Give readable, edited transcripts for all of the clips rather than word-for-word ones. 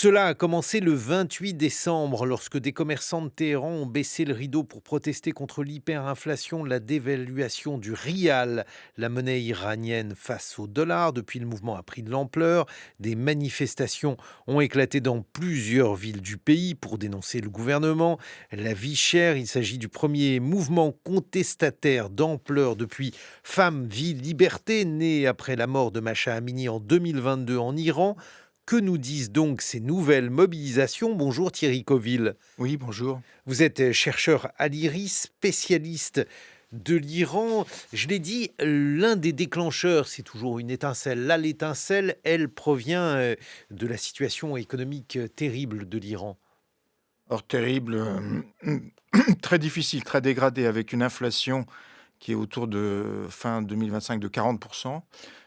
Cela a commencé le 28 décembre lorsque des commerçants de Téhéran ont baissé le rideau pour protester contre l'hyperinflation, la dévaluation du rial, la monnaie iranienne face au dollar. Depuis, le mouvement a pris de l'ampleur. Des manifestations ont éclaté dans plusieurs villes du pays pour dénoncer le gouvernement. La vie chère, il s'agit du premier mouvement contestataire d'ampleur depuis Femmes, Vie, Liberté, né après la mort de Masha Amini en 2022 en Iran. Que nous disent donc ces nouvelles mobilisations? Bonjour Thierry Coville. Oui, bonjour. Vous êtes chercheur à l'IRIS, spécialiste de l'Iran. Je l'ai dit, l'un des déclencheurs, c'est toujours une étincelle. Là, l'étincelle, elle provient de la situation économique terrible de l'Iran. Or terrible, très difficile, très dégradé, avec une inflation qui est autour de fin 2025 de 40,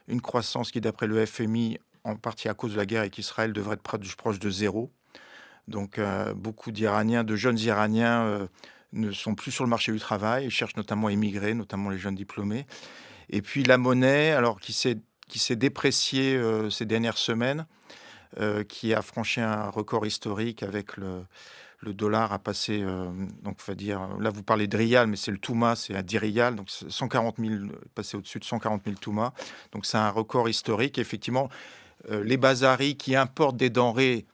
une croissance qui, d'après le FMI, en partie à cause de la guerre avec Israël, devrait être proche de zéro. Donc beaucoup d'Iraniens, de jeunes Iraniens, ne sont plus sur le marché du travail. Ils cherchent notamment à émigrer, notamment les jeunes diplômés. Et puis la monnaie, alors qui s'est dépréciée ces dernières semaines, qui a franchi un record historique avec le dollar a passé, donc on va dire, là vous parlez de rial, mais c'est le touma, c'est à 10 rial, donc 140 000, passé au-dessus de 140 000 touma. Donc c'est un record historique. Effectivement, les bazaris qui importent des denrées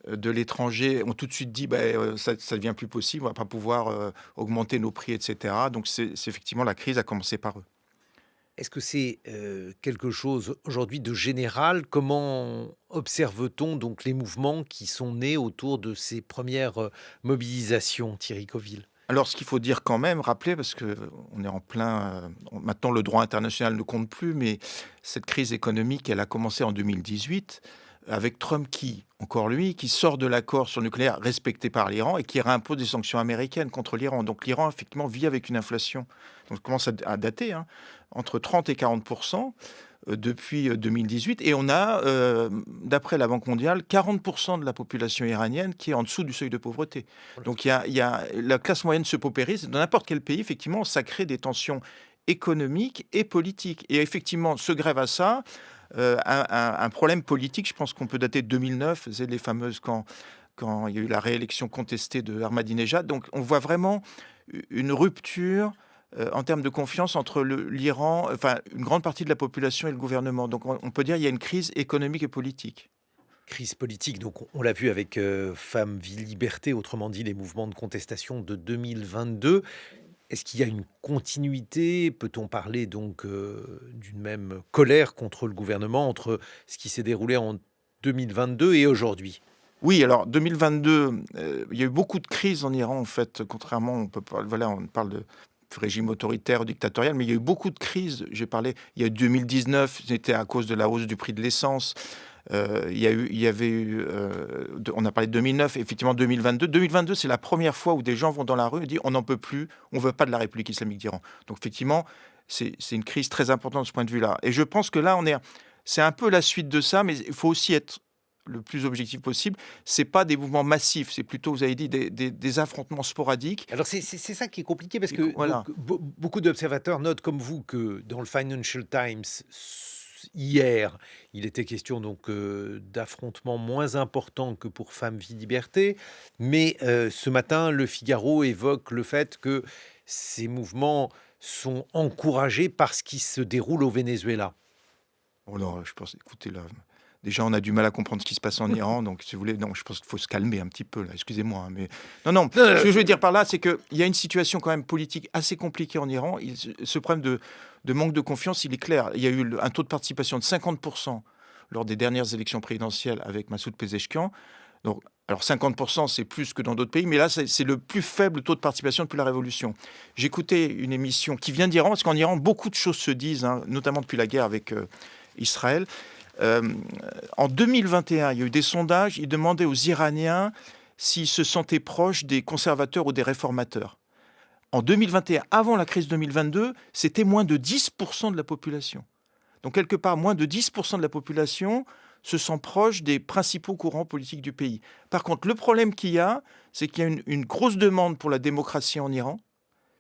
de l'étranger ont tout de suite dit, ça devient plus possible, on va pas pouvoir augmenter nos prix, etc. Donc c'est effectivement, la crise a commencé par eux. Est-ce que c'est quelque chose aujourd'hui de général? Comment observe-t-on donc les mouvements qui sont nés autour de ces premières mobilisations, Thierry Coville? Alors, ce qu'il faut dire quand même, rappeler, parce que on est en plein, maintenant le droit international ne compte plus, mais cette crise économique, elle a commencé en 2018 avec Trump qui, encore lui, qui sort de l'accord sur le nucléaire respecté par l'Iran et qui réimpose des sanctions américaines contre l'Iran. Donc l'Iran, effectivement, vit avec une inflation, donc ça commence à dater, hein, entre 30 et 40 depuis 2018. Et on a, d'après la Banque mondiale, 40 de la population iranienne qui est en dessous du seuil de pauvreté. Donc la classe moyenne se paupérise. Dans n'importe quel pays, effectivement, ça crée des tensions économiques et politiques. Et effectivement, se grève à ça, un problème politique, je pense qu'on peut dater de 2009, c'est les fameuses quand il y a eu la réélection contestée de Ahmadinejad. Donc on voit vraiment une rupture en termes de confiance entre l'Iran, enfin une grande partie de la population et le gouvernement. Donc on peut dire qu'il y a une crise économique et politique. Crise politique, donc on l'a vu avec Femmes, Vie, Liberté, autrement dit les mouvements de contestation de 2022. Est-ce qu'il y a une continuité? Peut-on parler donc d'une même colère contre le gouvernement entre ce qui s'est déroulé en 2022 et aujourd'hui? Oui, alors 2022, il y a eu beaucoup de crises en Iran en fait, contrairement, voilà, on parle de régime autoritaire ou dictatorial, mais il y a eu beaucoup de crises. Il y a eu 2019, c'était à cause de la hausse du prix de l'essence. Il y avait eu, on a parlé de 2009, effectivement 2022. 2022, c'est la première fois où des gens vont dans la rue et disent on n'en peut plus, on veut pas de la République islamique d'Iran. Donc effectivement, c'est une crise très importante de ce point de vue-là. Et je pense que là, c'est un peu la suite de ça, mais il faut aussi être le plus objectif possible. C'est pas des mouvements massifs, c'est plutôt, vous avez dit, des affrontements sporadiques. Alors c'est ça qui est compliqué parce que donc Voilà. beaucoup d'observateurs notent comme vous que dans le Financial Times hier, il était question donc d'affrontements moins importants que pour Femmes, Vie, Liberté, mais ce matin, Le Figaro évoque le fait que ces mouvements sont encouragés par ce qui se déroule au Venezuela. Oh non, je pense, écoutez, là, déjà, on a du mal à comprendre ce qui se passe en Iran, donc si vous voulez, non, je pense qu'il faut se calmer un petit peu, là, excusez-moi, hein, mais non, non, ce que je veux dire par là, c'est qu'il y a une situation quand même politique assez compliquée en Iran. Ce problème de manque de confiance, il est clair. Il y a eu un taux de participation de 50 lors des dernières élections présidentielles avec Massoud Pezeshkian. Donc, alors 50 c'est plus que dans d'autres pays, mais là, c'est le plus faible taux de participation depuis la Révolution. J'écoutais une émission qui vient d'Iran, parce qu'en Iran, beaucoup de choses se disent, hein, notamment depuis la guerre avec Israël. Euh, En 2021, il y a eu des sondages, ils demandaient aux Iraniens s'ils se sentaient proches des conservateurs ou des réformateurs. En 2021, avant la crise 2022, c'était moins de 10% de la population. Donc quelque part, moins de 10% de la population se sent proche des principaux courants politiques du pays. Par contre, le problème qu'il y a, c'est qu'il y a une grosse demande pour la démocratie en Iran.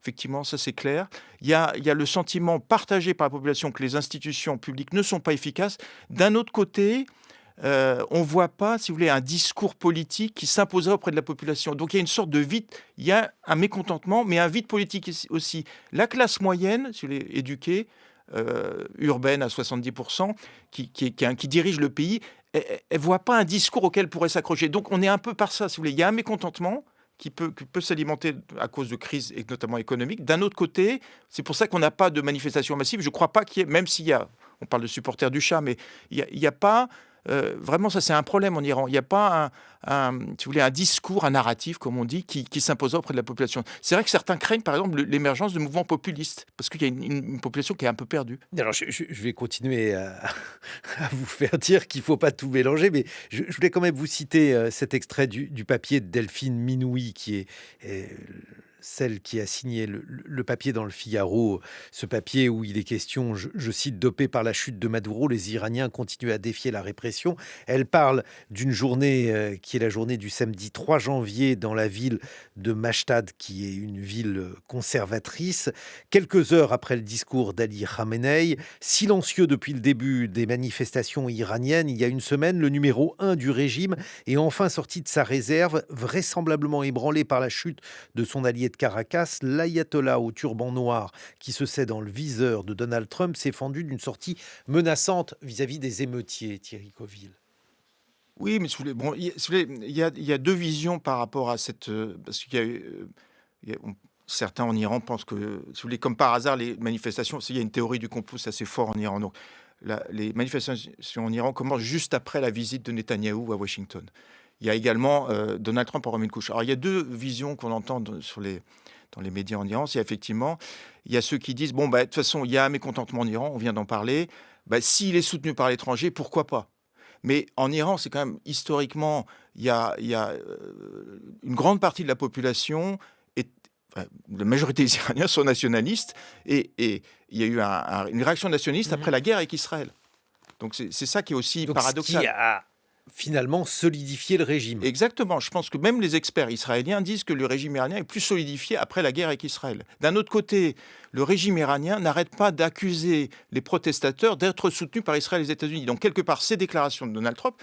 Effectivement, ça c'est clair. Il y a le sentiment partagé par la population que les institutions publiques ne sont pas efficaces. D'un autre côté, on ne voit pas, si vous voulez, un discours politique qui s'imposerait auprès de la population. Donc il y a une sorte de vide, il y a un mécontentement, mais un vide politique aussi. La classe moyenne, si vous voulez, éduquée, urbaine à 70%, qui dirige le pays, elle ne voit pas un discours auquel pourrait s'accrocher. Donc on est un peu par ça, si vous voulez. Il y a un mécontentement qui peut s'alimenter à cause de crises, et notamment économiques. D'un autre côté, c'est pour ça qu'on n'a pas de manifestation massive. Je ne crois pas qu'il y ait, même s'il y a, on parle de supporters du chat, mais il y a pas, vraiment, ça c'est un problème en Iran. Il n'y a pas si vous voulez, un discours, un narratif, comme on dit, qui s'impose auprès de la population. C'est vrai que certains craignent, par exemple, l'émergence de mouvements populistes, parce qu'il y a une population qui est un peu perdue. Alors, je vais continuer à vous faire dire qu'il ne faut pas tout mélanger, mais je voulais quand même vous citer cet extrait du papier de Delphine Minoui, qui est celle qui a signé le papier dans le Figaro, ce papier où il est question, je cite, dopé par la chute de Maduro, les Iraniens continuent à défier la répression. Elle parle d'une journée qui est la journée du samedi 3 janvier dans la ville de Mashtad, qui est une ville conservatrice. Quelques heures après le discours d'Ali Khamenei, silencieux depuis le début des manifestations iraniennes, il y a une semaine, le numéro 1 du régime est enfin sorti de sa réserve, vraisemblablement ébranlé par la chute de son allié de Caracas. L'ayatollah au turban noir qui se sait dans le viseur de Donald Trump s'est fendu d'une sortie menaçante vis-à-vis des émeutiers, Thierry Coville. Oui, mais si vous voulez, bon, si vous voulez, il y a deux visions par rapport à cette... parce qu'il y a, certains en Iran pensent que, si vous voulez, comme par hasard, les manifestations, il y a une théorie du complot, c'est assez fort en Iran. Donc, les manifestations en Iran commencent juste après la visite de Netanyahou à Washington. Il y a également Donald Trump en remet une couche. Alors, il y a deux visions qu'on entend dans les médias en Iran. C'est effectivement, il y a ceux qui disent, bon, bah, de toute façon, il y a un mécontentement en Iran, on vient d'en parler. Bah, s'il est soutenu par l'étranger, pourquoi pas? Mais en Iran, c'est quand même historiquement, il y a une grande partie de la population, la majorité des Iraniens sont nationalistes, et il y a eu une réaction nationaliste après la guerre avec Israël. Donc c'est ça qui est aussi Donc, ce paradoxal. qui a finalement solidifié le régime. Exactement. Je pense que même les experts israéliens disent que le régime iranien est plus solidifié après la guerre avec Israël. D'un autre côté, le régime iranien n'arrête pas d'accuser les protestateurs d'être soutenus par Israël et les États-Unis. Donc, quelque part, ces déclarations de Donald Trump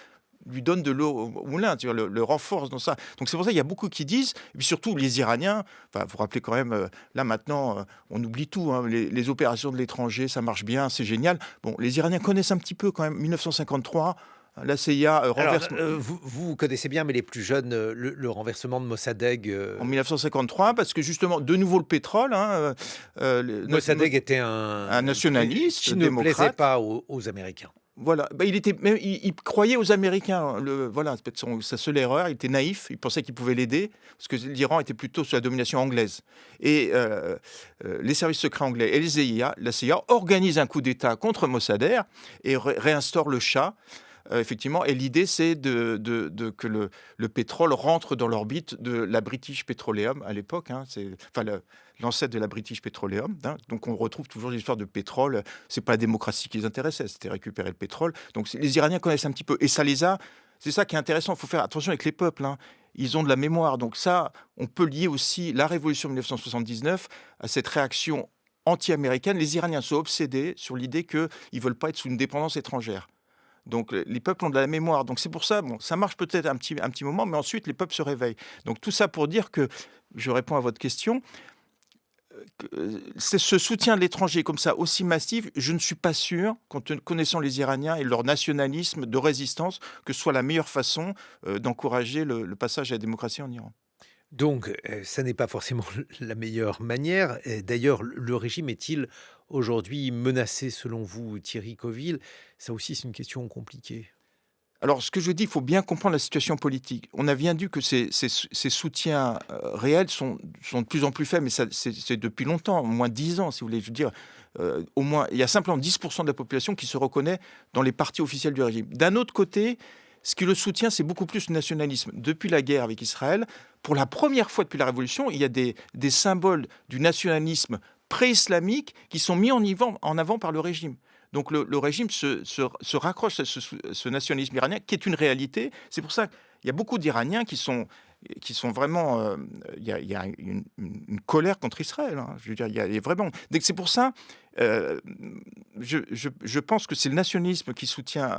lui donnent de l'eau au moulin, le renforcent dans ça. Donc, c'est pour ça qu'il y a beaucoup qui disent, et puis surtout les Iraniens, enfin, vous vous rappelez quand même, là maintenant, on oublie tout, hein, les opérations de l'étranger, ça marche bien, c'est génial. Bon, les Iraniens connaissent un petit peu quand même 1953. La CIA renverse... Alors, vous connaissez bien, mais les plus jeunes, le renversement de Mossadegh. En 1953, parce que justement, de nouveau le pétrole. Hein, Mossadegh était un nationaliste, qui ne plaisait démocrate. pas aux Américains. Voilà, bah, il croyait aux Américains. Voilà, c'est peut-être sa seule erreur. Il était naïf. Il pensait qu'il pouvait l'aider parce que l'Iran était plutôt sous la domination anglaise. Et les services secrets anglais et la CIA organisent un coup d'État contre Mossadegh et réinstaurent le Shah. Effectivement, et l'idée, c'est que le pétrole rentre dans l'orbite de la British Petroleum à l'époque. Hein, l'ancêtre de la British Petroleum. Hein, donc, on retrouve toujours l'histoire de pétrole. C'est pas la démocratie qui les intéressait, c'était récupérer le pétrole. Donc, les Iraniens connaissent un petit peu. Et ça les a... C'est ça qui est intéressant. Il faut faire attention avec les peuples. Hein. Ils ont de la mémoire. Donc ça, on peut lier aussi la révolution de 1979 à cette réaction anti-américaine. Les Iraniens sont obsédés sur l'idée qu'ils ne veulent pas être sous une dépendance étrangère. Donc les peuples ont de la mémoire. Donc c'est pour ça, bon, ça marche peut-être un petit moment, mais ensuite les peuples se réveillent. Donc tout ça pour dire que, je réponds à votre question, c'est ce soutien de l'étranger comme ça aussi massif, je ne suis pas sûr, connaissant les Iraniens et leur nationalisme de résistance, que ce soit la meilleure façon d'encourager le passage à la démocratie en Iran. Donc, ça n'est pas forcément la meilleure manière. Et d'ailleurs, le régime est-il aujourd'hui menacé selon vous, Thierry Coville? Ça aussi, c'est une question compliquée. Alors, ce que je dis, il faut bien comprendre la situation politique. On a bien vu que ces soutiens réels sont de plus en plus faibles, mais c'est depuis longtemps, au moins 10 ans, si vous voulez. Je veux dire, au moins, il y a simplement 10% de la population qui se reconnaît dans les partis officiels du régime. D'un autre côté, ce qui le soutient, c'est beaucoup plus le nationalisme. Depuis la guerre avec Israël, pour la première fois depuis la Révolution, il y a des symboles du nationalisme pré-islamique qui sont mis en avant par le régime. Donc le régime se raccroche à ce nationalisme iranien qui est une réalité. C'est pour ça qu'il y a beaucoup d'Iraniens qui sont qui sont vraiment. Il y a une colère contre Israël, hein. Je veux dire, il y a vraiment. Donc c'est pour ça, euh, je pense que c'est le nationalisme qui soutient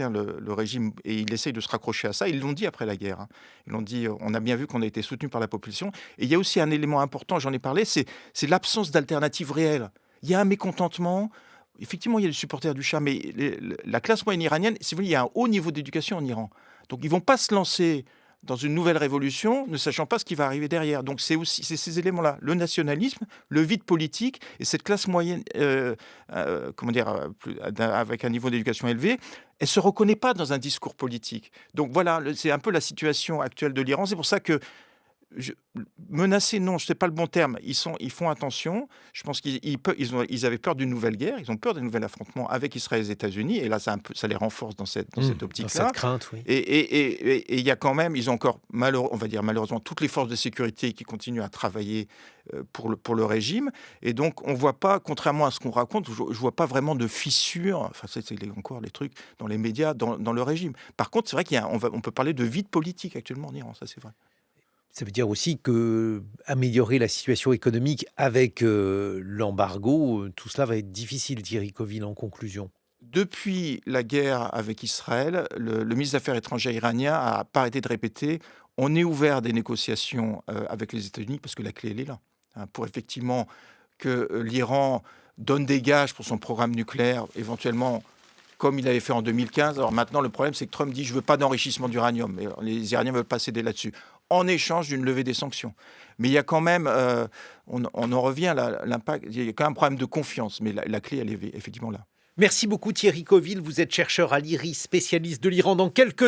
le régime et il essaye de se raccrocher à ça. Ils l'ont dit après la guerre, hein. Ils l'ont dit, on a bien vu qu'on a été soutenu par la population. Et il y a aussi un élément important, j'en ai parlé, c'est l'absence d'alternative réelle. Il y a un mécontentement. Effectivement, il y a les supporters du Shah, mais la classe moyenne iranienne, si vous voulez, il y a un haut niveau d'éducation en Iran. Donc, ils ne vont pas se lancer dans une nouvelle révolution, ne sachant pas ce qui va arriver derrière. Donc, c'est ces éléments-là, le nationalisme, le vide politique et cette classe moyenne, comment dire, avec un niveau d'éducation élevé, elle se reconnaît pas dans un discours politique. Donc voilà, c'est un peu la situation actuelle de l'Iran. C'est pour ça que je menacer, non, c'est pas le bon terme. Ils font attention. Je pense ils avaient peur d'une nouvelle guerre. Ils ont peur d'un nouvel affrontement avec Israël et les États-Unis. Et là, ça les renforce dans cette Dans cette optique-là. crainte, oui. Et il y a quand même, ils ont encore, on va dire malheureusement, toutes les forces de sécurité qui continuent à travailler pour le régime. Et donc, on voit pas, contrairement à ce qu'on raconte, je vois pas vraiment de fissures. Enfin, encore les trucs dans les médias, dans le régime. Par contre, c'est vrai on peut parler de vide politique actuellement en Iran. Ça, c'est vrai. Ça veut dire aussi que améliorer la situation économique avec, l'embargo, tout cela va être difficile, Thierry Coville, en conclusion. Depuis la guerre avec Israël, le ministre des Affaires étrangères iranien a pas arrêté de répéter: «On est ouvert à des négociations, avec les États-Unis parce que la clé, elle est là», hein, pour effectivement que, l'Iran donne des gages pour son programme nucléaire, éventuellement comme il avait fait en 2015. Alors maintenant, le problème, c'est que Trump dit: «Je veux pas d'enrichissement d'uranium» et les Iraniens ne veulent pas céder là-dessus, en échange d'une levée des sanctions. Mais il y a quand même, on en revient à l'impact, il y a quand même un problème de confiance, mais la clé, elle est effectivement là. Merci beaucoup Thierry Coville, vous êtes chercheur à l'IRIS, spécialiste de l'Iran. Dans quelques